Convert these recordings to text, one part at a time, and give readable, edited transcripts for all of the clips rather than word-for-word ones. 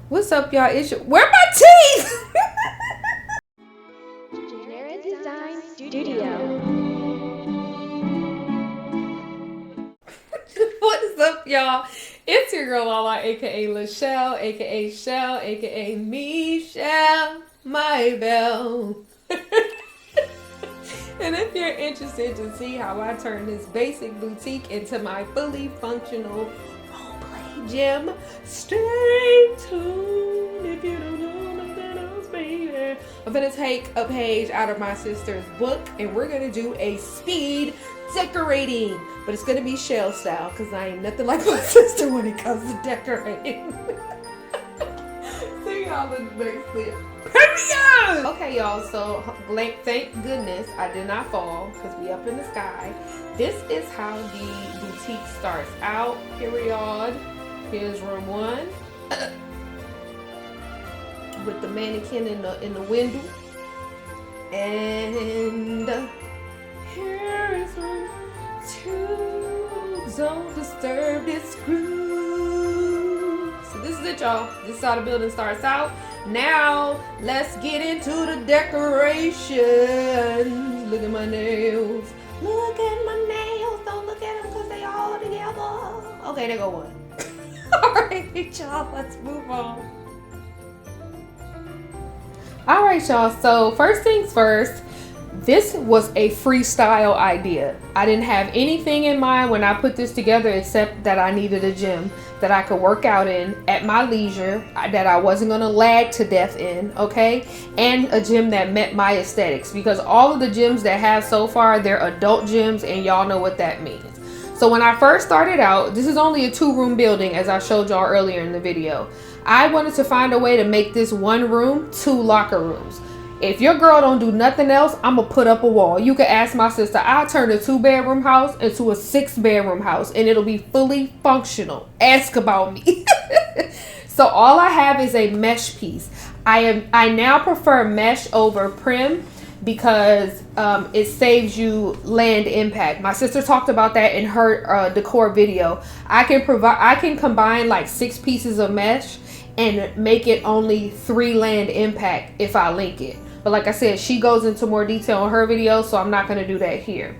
What's up, y'all? Where my teeth? Genira Design Studio. What is up, y'all? It's your girl Lala, aka Chelle, aka Chelle, aka Michelle, my belle. And if you're interested to see how I turn this basic boutique into my fully functional roleplay gym, stay tuned. If you don't know nothing else, baby, I'm gonna take a page out of my sister's book and we're gonna do a speed decorating, but it's gonna be Chelle style because I ain't nothing like my sister when it comes to decorating. See y'all in the next clip. Okay, y'all, so thank goodness I did not fall because we up in the sky. This is how the boutique starts out. Period. Here's room 1 with the mannequin in the window, and here is room 2. Don't disturb this groove. So this is it, y'all. This is how the building starts out. Now let's get into the decorations. Look at my nails. Look at my nails. Don't look at them because they all together. Okay, there go one. Alright, y'all, let's move on. Alright, y'all, so first things first, this was a freestyle idea. I didn't have anything in mind when I put this together except that I needed a gym that I could work out in at my leisure, that I wasn't gonna lag to death in, okay? And a gym that met my aesthetics, because all of the gyms that have so far, they're adult gyms, and y'all know what that means. So when I first started out, this is only a 2-room building, as I showed y'all earlier in the video. I wanted to find a way to make this 1 room 2 locker rooms. If your girl don't do nothing else, I'm gonna put up a wall. You can ask my sister. I'll turn a 2-bedroom house into a 6-bedroom house and it'll be fully functional. Ask about me. So all I have is a mesh piece. I now prefer mesh over prim because it saves you land impact. My sister talked about that in her decor video. I can combine like 6 pieces of mesh and make it only 3 land impact if I link it. But like I said, she goes into more detail in her video, so I'm not going to do that here.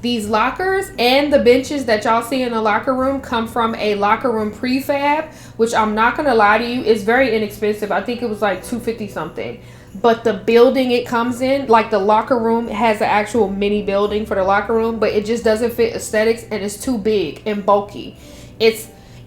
These lockers and the benches that y'all see in the locker room come from a locker room prefab, which I'm not going to lie to you, is very inexpensive. I think it was like $250 something. But the building it comes in, like the locker room, has an actual mini building for the locker room, but it just doesn't fit aesthetics and it's too big and bulky.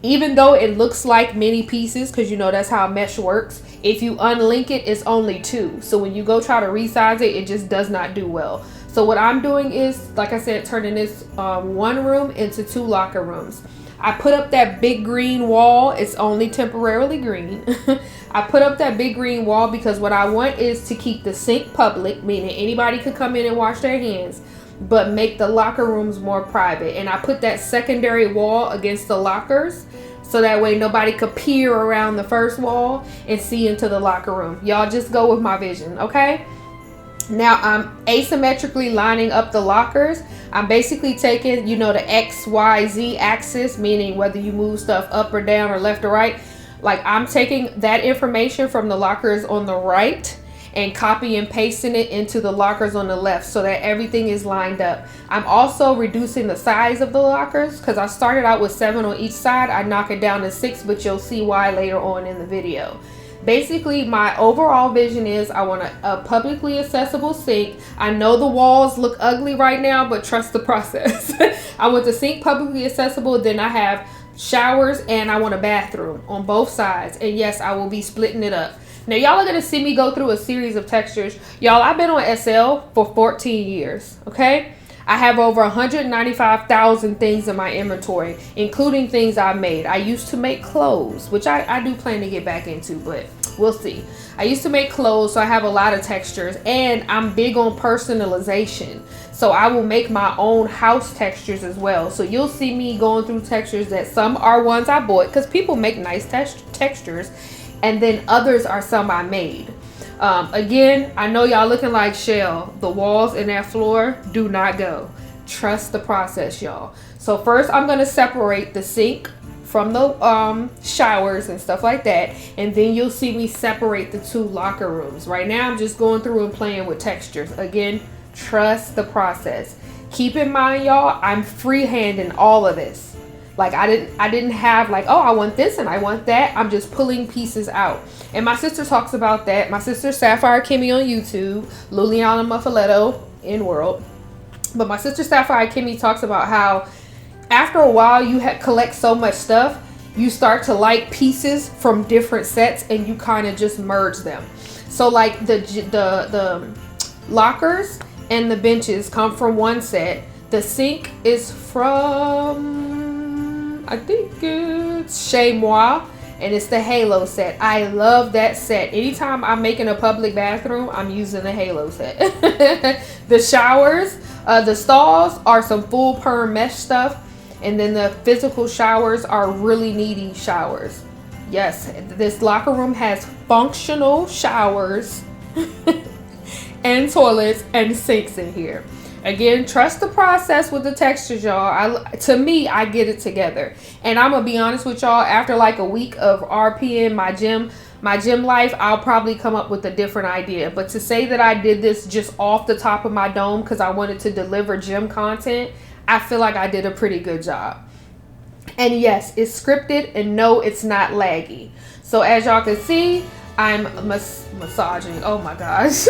Even though it looks like many pieces, because you know that's how mesh works, if you unlink it, it's only 2. So when you go try to resize it, it just does not do well. So what I'm doing is, like I said, turning this 1 room into 2 locker rooms. I put up that big green wall. It's only temporarily green. I put up that big green wall because what I want is to keep the sink public, meaning anybody could come in and wash their hands, but make the locker rooms more private. And I put that secondary wall against the lockers so that way nobody could peer around the first wall and see into the locker room. Y'all just go with my vision, okay? Now I'm asymmetrically lining up the lockers. I'm basically taking, you know, the XYZ axis, meaning whether you move stuff up or down or left or right. Like I'm taking that information from the lockers on the right and copy and pasting it into the lockers on the left so that everything is lined up. I'm also reducing the size of the lockers because I started out with 7 on each side. I knock it down to 6, but you'll see why later on in the video. Basically, my overall vision is I want a publicly accessible sink. I know the walls look ugly right now, but trust the process. I want the sink publicly accessible. Then I have showers and I want a bathroom on both sides. And yes, I will be splitting it up. Now, y'all are going to see me go through a series of textures. Y'all, I've been on SL for 14 years, okay? I have over 195,000 things in my inventory, including things I made. I used to make clothes, which I do plan to get back into, but we'll see. I used to make clothes, so I have a lot of textures, and I'm big on personalization. So I will make my own house textures as well. So you'll see me going through textures that some are ones I bought, because people make nice textures, and then others are some I made. Again, I know y'all looking like Chelle. The walls and that floor do not go. Trust the process, y'all. So first I'm going to separate the sink from the showers and stuff like that. And then you'll see me separate the 2 locker rooms. Right now I'm just going through and playing with textures. Again, trust the process. Keep in mind, y'all, I'm freehanding all of this. Like I didn't have like, oh, I want this and I want that. I'm just pulling pieces out. And my sister talks about that. My sister Sapphire Kimmy on YouTube, Luliana Muffaletto, InWorld. But my sister Sapphire Kimmy talks about how after a while you collect so much stuff, you start to like pieces from different sets and you kind of just merge them. So like the lockers and the benches come from one set. The sink is from, I think it's Chez Moi, and it's the Halo set. I love that set. Anytime I'm making a public bathroom, I'm using the Halo set. The showers, the stalls are some full perm mesh stuff, and then the physical showers are really needy showers. Yes, this locker room has functional showers and toilets and sinks in here. Again, trust the process with the textures, y'all. To me, I get it together. And I'm going to be honest with y'all, after like a week of RPing my gym life, I'll probably come up with a different idea. But to say that I did this just off the top of my dome because I wanted to deliver gym content, I feel like I did a pretty good job. And yes, it's scripted, and no, it's not laggy. So as y'all can see, I'm massaging. Oh my gosh.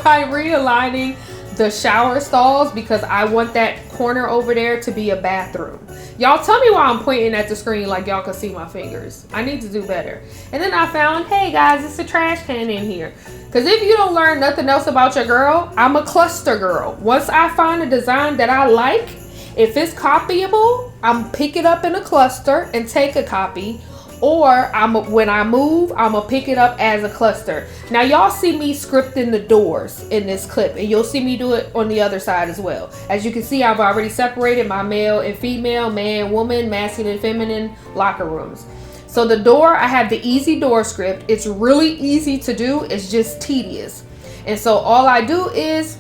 I'm realigning the shower stalls because I want that corner over there to be a bathroom. Y'all tell me why I'm pointing at the screen like y'all can see my fingers. I need to do better. And then I found, hey guys, it's a trash can in here. Because if you don't learn nothing else about your girl, I'm a cluster girl. Once I find a design that I like, if it's copyable, I'm pick it up in a cluster and take a copy. Or when I move, I'm gonna pick it up as a cluster. Now y'all see me scripting the doors in this clip, and you'll see me do it on the other side as well. As you can see, I've already separated my male and female, man, woman, masculine, feminine locker rooms. So the door, I have the easy door script. It's really easy to do. It's just tedious. And so all I do is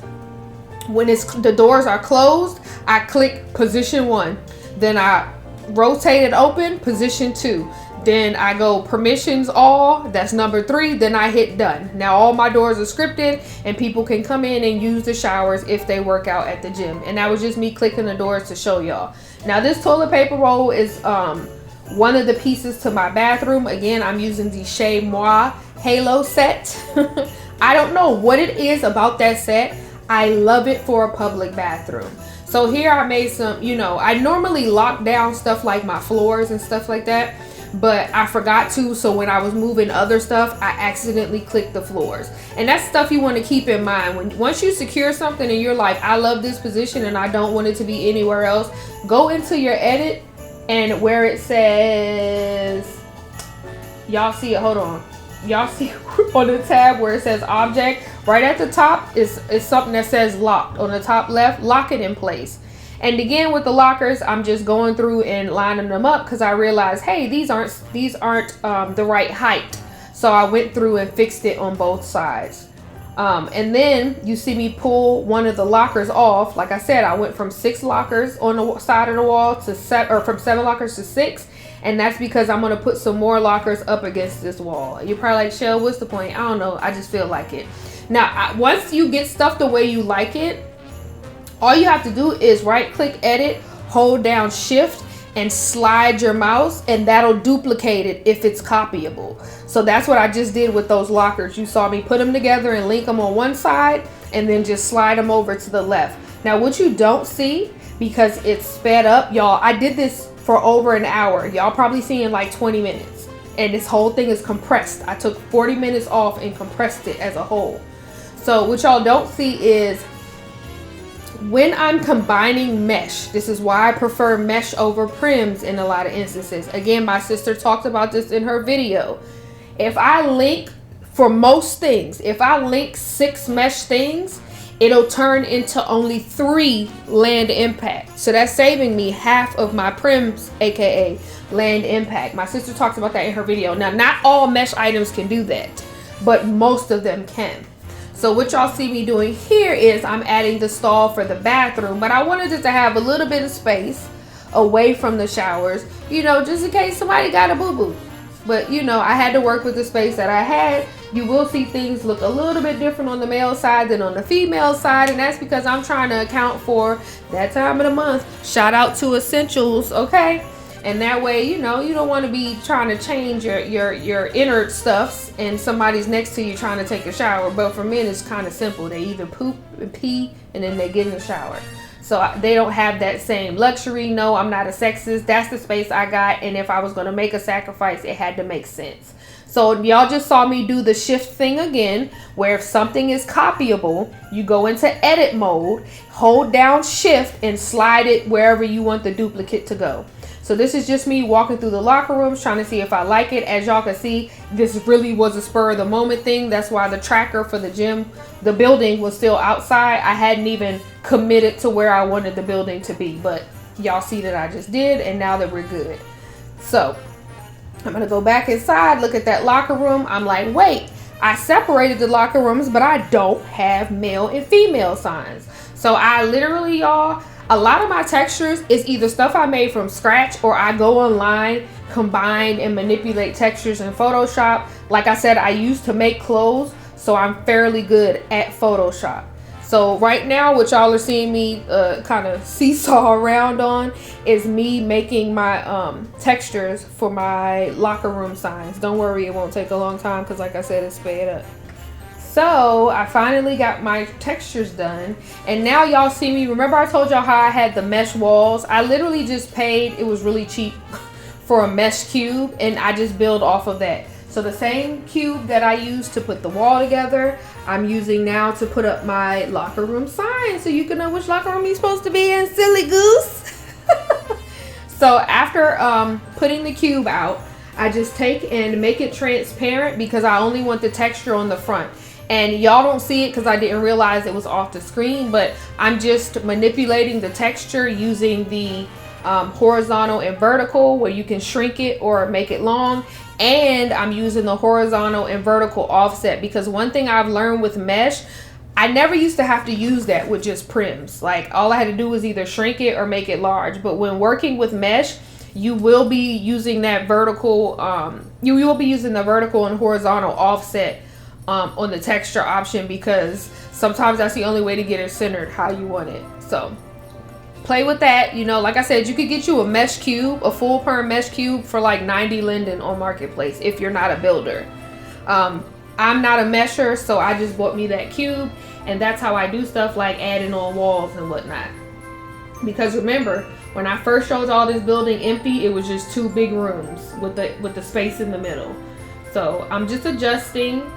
when the doors are closed, I click position 1. Then I rotate it open, position 2. Then I go permissions all, that's number 3. Then I hit done. Now all my doors are scripted and people can come in and use the showers if they work out at the gym. And that was just me clicking the doors to show y'all. Now this toilet paper roll is one of the pieces to my bathroom. Again, I'm using the Chez Moi Halo set. I don't know what it is about that set. I love it for a public bathroom. So here I made some, I normally lock down stuff like my floors and stuff like that, but I forgot to. So when I was moving other stuff, I accidentally clicked the floors. And that's stuff you want to keep in mind. Once you secure something and you're like, I love this position and I don't want it to be anywhere else, go into your edit, and where it says, y'all see it, hold on. Y'all see on the tab where it says object, right at the top is something that says locked. On the top left, lock it in place. And again, with the lockers, I'm just going through and lining them up because I realized, hey, these aren't the right height. So I went through and fixed it on both sides. And then you see me pull one of the lockers off. Like I said, I went from 6 lockers on the side of the wall to from 7 lockers to 6. And that's because I'm going to put some more lockers up against this wall. You're probably like, Chelle, what's the point? I don't know. I just feel like it. Now, once you get stuff the way you like it, all you have to do is right click edit, hold down shift, and slide your mouse, and that'll duplicate it if it's copyable. So that's what I just did with those lockers. You saw me put them together and link them on one side and then just slide them over to the left. Now what you don't see, because it's sped up, y'all, I did this for over an hour. Y'all probably seeing like 20 minutes. And this whole thing is compressed. I took 40 minutes off and compressed it as a whole. So what y'all don't see is when I'm combining mesh, this is why I prefer mesh over prims in a lot of instances. Again, my sister talked about this in her video. If I link, for most things, if I link 6 mesh things, it'll turn into only 3 land impact. So that's saving me half of my prims, aka land impact. My sister talks about that in her video. Now, not all mesh items can do that, but most of them can. So what y'all see me doing here is I'm adding the stall for the bathroom, but I wanted it to have a little bit of space. away from the showers, you know, just in case somebody got a boo-boo. But, you know, I had to work with the space that I had. You will see things look a little bit different on the male side than on the female side. And that's because I'm trying to account for that time of the month. Shout out to Essentials, okay? And that way, you know, you don't want to be trying to change your inner stuffs and somebody's next to you trying to take a shower. But for men, it's kind of simple. They either poop and pee and then they get in the shower. So they don't have that same luxury. No, I'm not a sexist. That's the space I got. And if I was going to make a sacrifice, it had to make sense. So y'all just saw me do the shift thing again, where if something is copyable, you go into edit mode, hold down shift and slide it wherever you want the duplicate to go. So this is just me walking through the locker rooms, trying to see if I like it. As y'all can see, this really was a spur of the moment thing. That's why the tracker for the gym, the building was still outside. I hadn't even committed to where I wanted the building to be, but y'all see that I just did, and now that we're good. So I'm gonna go back inside, look at that locker room. I'm like, wait, I separated the locker rooms, but I don't have male and female signs. So I literally, y'all, a lot of my textures is either stuff I made from scratch or I go online, combine and manipulate textures in Photoshop. Like I said, I used to make clothes, so I'm fairly good at Photoshop. So right now, what y'all are seeing me kind of seesaw around on is me making my textures for my locker room signs. Don't worry, it won't take a long time because like I said, it's sped up. So I finally got my textures done, and now y'all see me. Remember I told y'all how I had the mesh walls? I literally just paid, it was really cheap, for a mesh cube, and I just build off of that. So the same cube that I used to put the wall together, I'm using now to put up my locker room sign, so you can know which locker room you're supposed to be in, silly goose. So after putting the cube out, I just take and make it transparent because I only want the texture on the front. And y'all don't see it because I didn't realize it was off the screen, but I'm just manipulating the texture using the horizontal and vertical, where you can shrink it or make it long. And I'm using the horizontal and vertical offset because one thing I've learned with mesh, I never used to have to use that with just prims. Like all I had to do was either shrink it or make it large. But when working with mesh, you will be using that vertical, you will be using the vertical and horizontal offset on the texture option, because sometimes that's the only way to get it centered how you want it. So play with that. You know, like I said, you could get you a mesh cube, a full perm mesh cube for like 90 linden on Marketplace if you're not a builder. I'm not a mesher, so I just bought me that cube, and that's how I do stuff like adding on walls and whatnot. Because remember, when I first showed all this building empty, it was just 2 big rooms with the space in the middle. So I'm just adjusting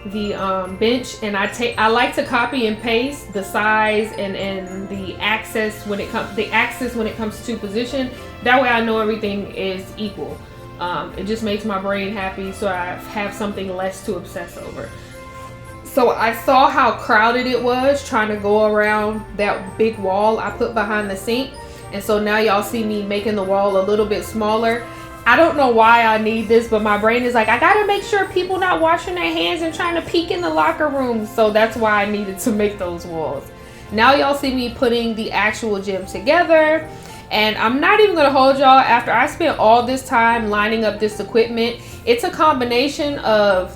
the bench, and I like to copy and paste the size and the axis when it comes to position. That way I know everything is equal. It just makes my brain happy, so I have something less to obsess over. So I saw how crowded it was trying to go around that big wall I put behind the sink, and so now y'all see me making the wall a little bit smaller. I don't know why I need this, but my brain is like, I gotta make sure people not washing their hands and trying to peek in the locker room. So that's why I needed to make those walls. Now y'all see me putting the actual gym together. And I'm not even gonna hold y'all, after I spent all this time lining up this equipment, it's a combination of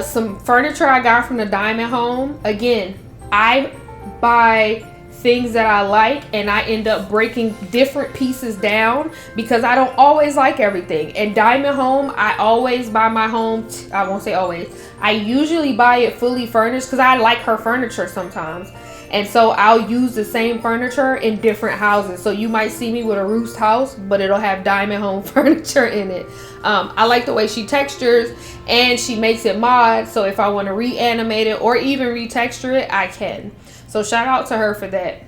some furniture I got from the Diamond Home. Again, I buy things that I like, and I end up breaking different pieces down because I don't always like everything. And Diamond Home, I always buy my home, I won't say always, I usually buy it fully furnished because I like her furniture sometimes. And so I'll use the same furniture in different houses. So you might see me with a Roost house, but it'll have Diamond Home furniture in it. I like the way she textures, and she makes it mod. So if I want to reanimate it or even retexture it, I can. So shout out to her for that.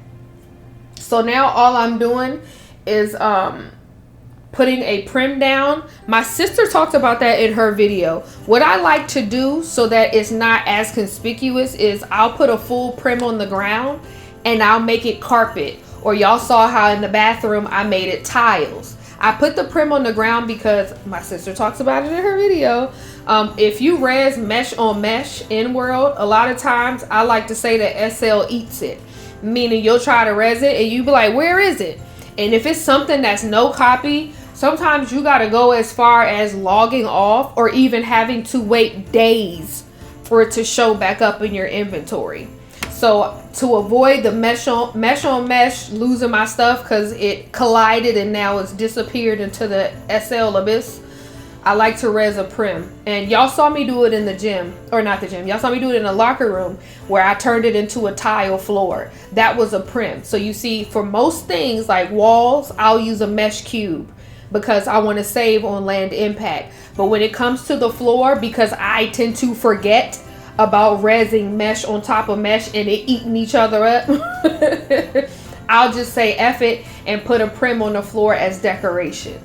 So now all I'm doing is putting a prim down. My sister talked about that in her video. What I like to do so that it's not as conspicuous is I'll put a full prim on the ground and I'll make it carpet. Or y'all saw how in the bathroom I made it tiles. I put the prim on the ground because my sister talks about it in her video. If you res mesh on mesh InWorld, a lot of times I like to say that SL eats it. meaning you'll try to res it and you be like, where is it? And if it's something that's no copy, sometimes you gotta go as far as logging off or even having to wait days for it to show back up in your inventory. So to avoid the mesh on mesh losing my stuff because it collided and now it's disappeared into the SL abyss, I like to res a prim. And y'all saw me do it in the gym, or not the gym, y'all saw me do it in the locker room where I turned it into a tile floor. That was a prim. So you see, for most things like walls, I'll use a mesh cube because I want to save on land impact. But when it comes to the floor, because I tend to forget about resing mesh on top of mesh and it eating each other up, I'll just say F it and put a prim on the floor as decoration,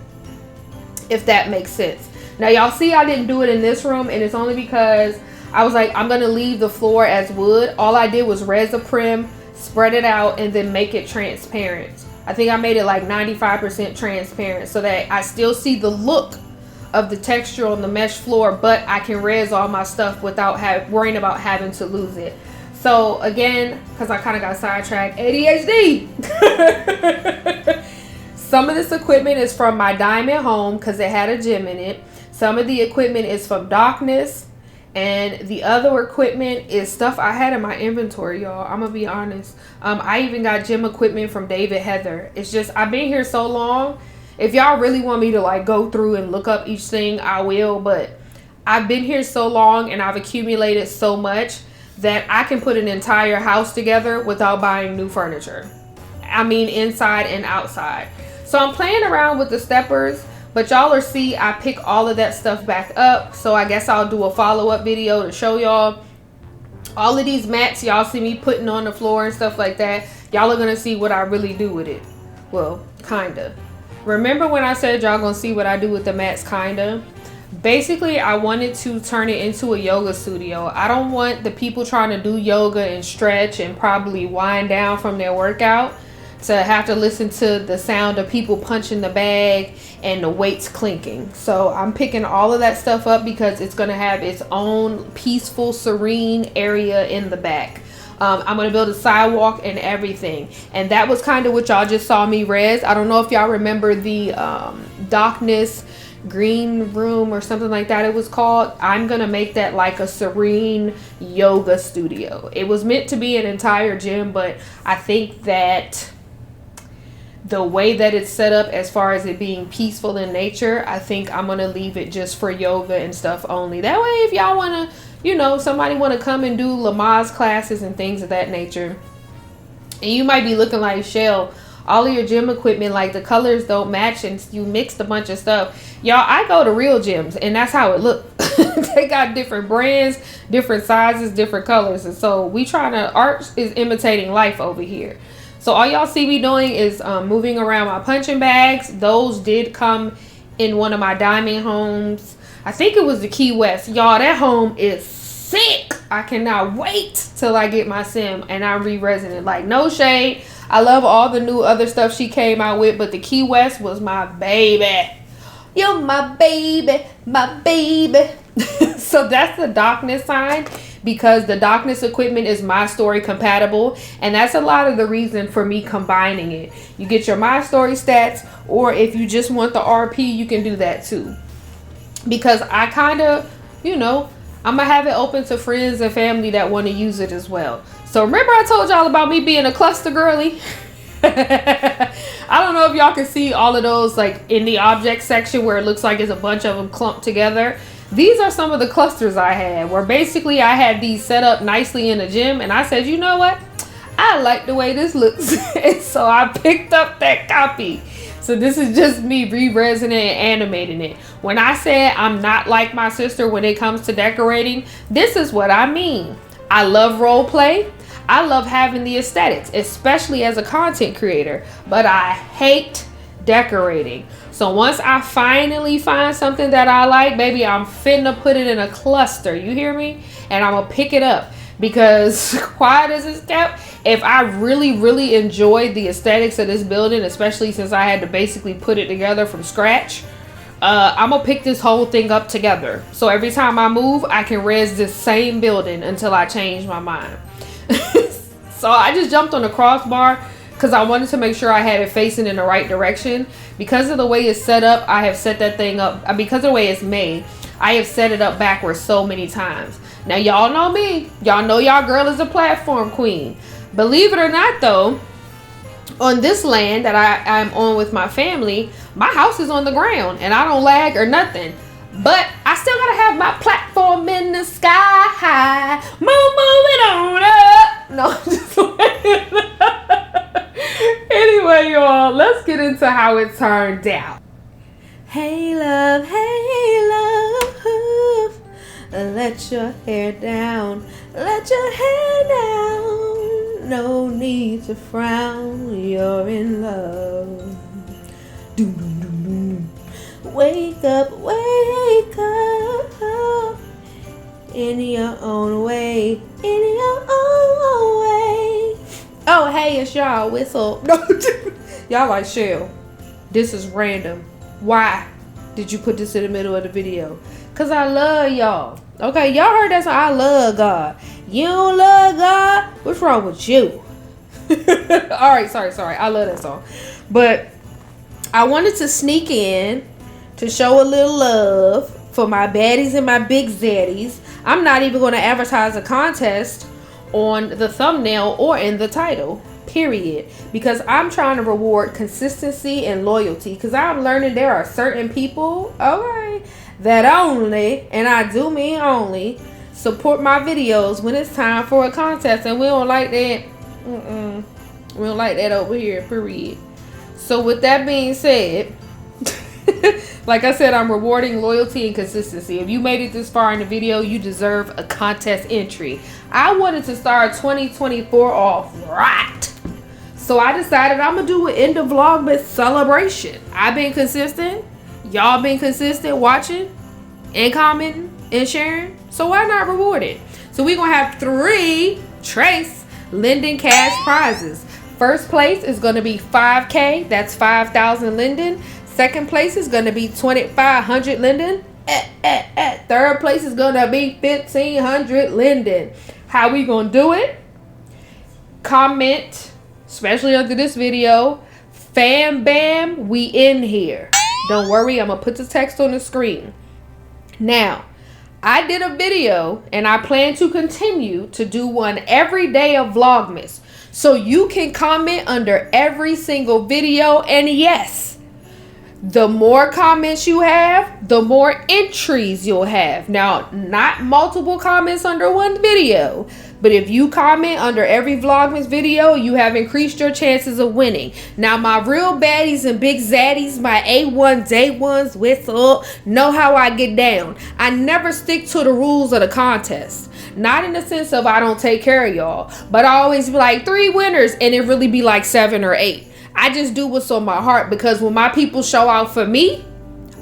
if that makes sense. Now y'all see I didn't do it in this room, and it's only because I was like, I'm gonna leave the floor as wood. All I did was res a prim, spread it out, and then make it transparent. I think I made it like 95% transparent so that I still see the look of the texture on the mesh floor, but I can res all my stuff without worrying about having to lose it. So again, because I kind of got sidetracked, ADHD. Some of this equipment is from my diamond home because it had a gym in it. Some of the equipment is from Darkness, and the other equipment is stuff I had in my inventory, y'all. I'm gonna be honest. I even got gym equipment from David Heather. It's just, I've been here so long. If y'all really want me to like go through and look up each thing, I will, but I've been here so long and I've accumulated so much that I can put an entire house together without buying new furniture. I mean, inside and outside. So I'm playing around with the steppers, but y'all will see I pick all of that stuff back up. So I guess I'll do a follow-up video to show y'all. All of these mats y'all see me putting on the floor and stuff like that, y'all are gonna see what I really do with it. Well, kinda. Remember when I said y'all gonna see what I do with the mats, kinda? Basically, I wanted to turn it into a yoga studio. I don't want the people trying to do yoga and stretch and probably wind down from their workout to have to listen to the sound of people punching the bag and the weights clinking. So I'm picking all of that stuff up because it's gonna have its own peaceful, serene area in the back. I'm gonna build a sidewalk and everything, and that was kind of what y'all just saw me res. I don't know if y'all remember the Darkness green room or something like that it was called. I'm gonna make that like a serene yoga studio. It was meant to be an entire gym, but I think that the way that it's set up as far as it being peaceful in nature, I think I'm gonna leave it just for yoga and stuff only. That way, if y'all wanna, you know, somebody wanna come and do Lamaze classes and things of that nature, and you might be looking like, Chelle, all of your gym equipment, like the colors don't match and you mixed a bunch of stuff. Y'all, I go to real gyms and that's how it look. They got different brands, different sizes, different colors, and so we trying to, art is imitating life over here. So all y'all see me doing is moving around my punching bags. Those did come in one of my diamond homes. I think it was the Key West. Y'all, that home is sick. I cannot wait till I get my sim and I'm re-resing it. Like, no shade. I love all the new other stuff she came out with, but the Key West was my baby. You're my baby, my baby. So that's the Darkness sign, because the Darkness equipment is My Story compatible, and that's a lot of the reason for me combining it. You get your My Story stats, or if you just want the RP, you can do that too. Because I kind of, you know, I'm gonna have it open to friends and family that want to use it as well. So remember I told y'all about me being a cluster girly? I don't know if y'all can see all of those like in the object section where it looks like it's a bunch of them clumped together. These are some of the clusters I had, where basically I had these set up nicely in the gym, and I said, you know what? I like the way this looks. And so I picked up that copy. So this is just me re-resing it and animating it. When I said I'm not like my sister when it comes to decorating, this is what I mean. I love role play. I love having the aesthetics, especially as a content creator, but I hate decorating. So once I finally find something that I like, baby, I'm finna put it in a cluster. You hear me? And I'm gonna pick it up, because quiet as it's kept, if I really enjoyed the aesthetics of this building, especially since I had to basically put it together from scratch, I'm gonna pick this whole thing up together. So every time I move, I can res this same building until I change my mind. So I just jumped on the crossbar because I wanted to make sure I had it facing in the right direction. Because of the way it's set up, I have set that thing up. Because of the way it's made, I have set it up backwards so many times. Now, y'all know me. Y'all know y'all girl is a platform queen. Believe it or not, though, on this land that I'm on with my family, my house is on the ground and I don't lag or nothing. But I still gotta have my platform in the sky high. Moving on up. No, just anyway, y'all, let's get into how it turned out. Hey love, let your hair down, let your hair down. No need to frown, you're in love. Doom, doom, doom, doom. Wake up, in your own way, in your own way. Oh, hey, it's y'all whistle. No, y'all like, Chelle, this is random. Why did you put this in the middle of the video? Because I love y'all. Okay, y'all heard that song? I love God. You don't love God? What's wrong with you? Alright, sorry. I love that song. But I wanted to sneak in to show a little love for my baddies and my big zaddies. I'm not even going to advertise a contest on the thumbnail or in the title, period, because I'm trying to reward consistency and loyalty, because I'm learning there are certain people, okay, that only, and I do mean only, support my videos when it's time for a contest, and we don't like that. We don't like that over here, period. So with that being said, like I said, I'm rewarding loyalty and consistency. If you made it this far in the video, you deserve a contest entry. I wanted to start 2024 off right. So I decided I'm going to do an end of Vlogmas celebration. I've been consistent. Y'all been consistent watching and commenting and sharing. So why not reward it? So we're going to have 3 Trace Linden cash prizes. First place is going to be $5K. That's 5,000 Linden. Second place is going to be 2,500 Linden. Third place is going to be 1,500 Linden. How we going to do it? Comment, especially under this video, "Fam Bam, we in here." Don't worry, I'm going to put the text on the screen. Now, I did a video and I plan to continue to do one every day of Vlogmas. So you can comment under every single video, and yes, the more comments you have, the more entries you'll have. Now, not multiple comments under one video, but if you comment under every Vlogmas video, you have increased your chances of winning. Now, my real baddies and big zaddies, my A1s, day1s, whistle, know how I get down. I never stick to the rules of the contest. Not in the sense of I don't take care of y'all, but I always be like 3 winners and it really be like 7 or 8. I just do what's on my heart, because when my people show out for me,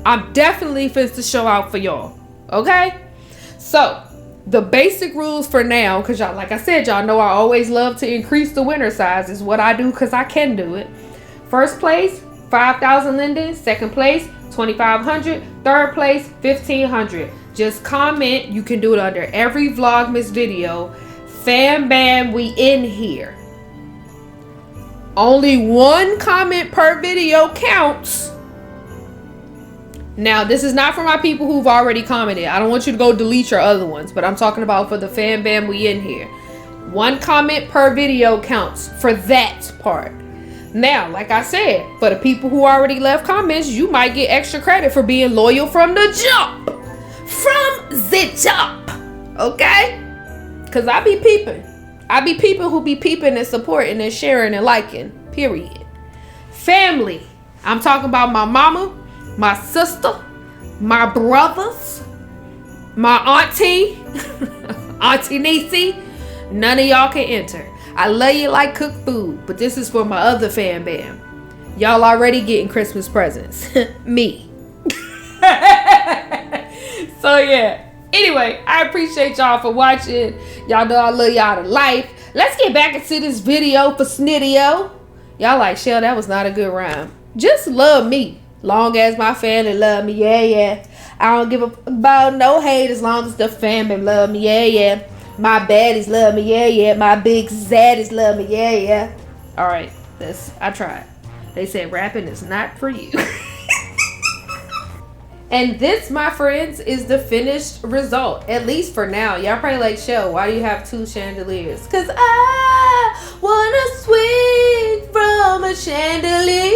I'm definitely fit to show out for y'all. Okay? So, the basic rules for now, because y'all, like I said, y'all know I always love to increase the winner size, is what I do because I can do it. First place, 5,000 Linden. Second place, 2,500. Third place, 1,500. Just comment. You can do it under every Vlogmas video. Fam Bam, we in here. Only 1 comment per video counts. Now, this is not for my people who've already commented. I don't want you to go delete your other ones, but I'm talking about for the Fam Bam, we in here. 1 comment per video counts for that part. Now, like I said, for the people who already left comments, you might get extra credit for being loyal from the jump. From the jump. Okay? Because I be peeping. I be people who be peeping and supporting and sharing and liking. Period. Family. I'm talking about my mama, my sister, my brothers, my auntie, Auntie Niecy. None of y'all can enter. I love you like cooked food, but this is for my other Fam Bam. Y'all already getting Christmas presents. Me. So yeah. Anyway, I appreciate y'all for watching. Y'all know I love y'all to life. Let's get back into this video for Snitio. Y'all like, Chelle, that was not a good rhyme. Just love me. Long as my family love me, yeah. I don't give a about no hate as long as the family love me, yeah. My baddies love me, yeah, yeah. My big zaddies love me, yeah, yeah. All right, I tried. They said rapping is not for you. And this, my friends, is the finished result. At least for now. Y'all probably like, Chelle, why do you have 2 chandeliers? Because I want to swing from a chandelier.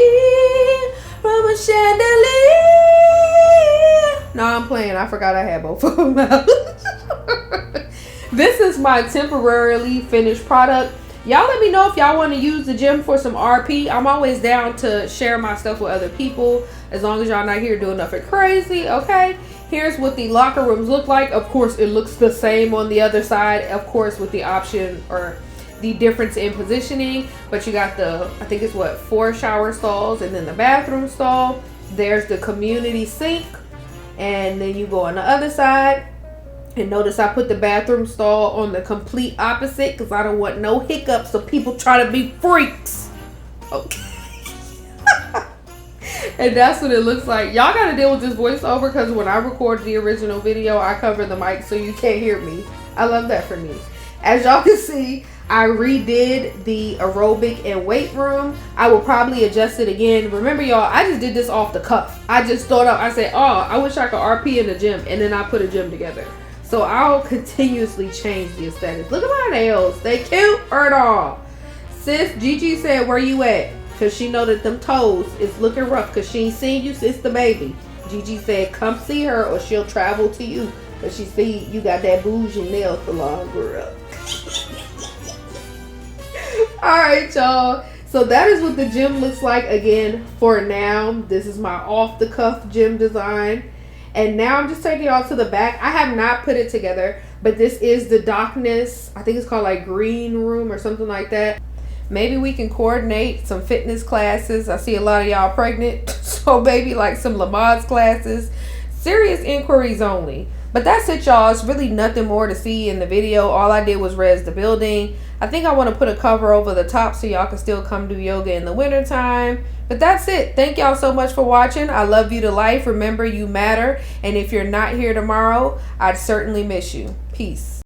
From a chandelier. No, I'm playing. I forgot I had both of them out. This is my temporarily finished product. Y'all let me know if y'all want to use the gym for some RP. I'm always down to share my stuff with other people, as long as y'all not here doing nothing crazy, okay? Here's what the locker rooms look like. Of course, it looks the same on the other side, of course, with the option or the difference in positioning. But you got the, I think it's what, 4 shower stalls and then the bathroom stall. There's the community sink. And then you go on the other side. And notice I put the bathroom stall on the complete opposite because I don't want no hiccups so people try to be freaks. Okay. And that's what it looks like. Y'all got to deal with this voiceover because when I record the original video, I cover the mic so you can't hear me. I love that for me. As y'all can see, I redid the aerobic and weight room. I will probably adjust it again. Remember, y'all, I just did this off the cuff. I just thought up, I said, oh, I wish I could RP in the gym. And then I put a gym together. So I'll continuously change the aesthetics. Look at my nails. They cute or all. Sis, Gigi said, where you at? Because she know that them toes is looking rough because she ain't seen you since the baby. Gigi said, come see her or she'll travel to you. Because she see you got that bougie nail salon, girl. Alright, y'all. So that is what the gym looks like again for now. This is my off-the-cuff gym design. And now I'm just taking y'all to the back. I have not put it together, but this is the Darkness. I think it's called like Green Room or something like that. Maybe we can coordinate some fitness classes. I see a lot of y'all pregnant. So maybe like some Lamaze classes. Serious inquiries only. But that's it, y'all. It's really nothing more to see in the video. All I did was res the building. I think I want to put a cover over the top so y'all can still come do yoga in the wintertime. But that's it. Thank y'all so much for watching. I love you to life. Remember, you matter. And if you're not here tomorrow, I'd certainly miss you. Peace.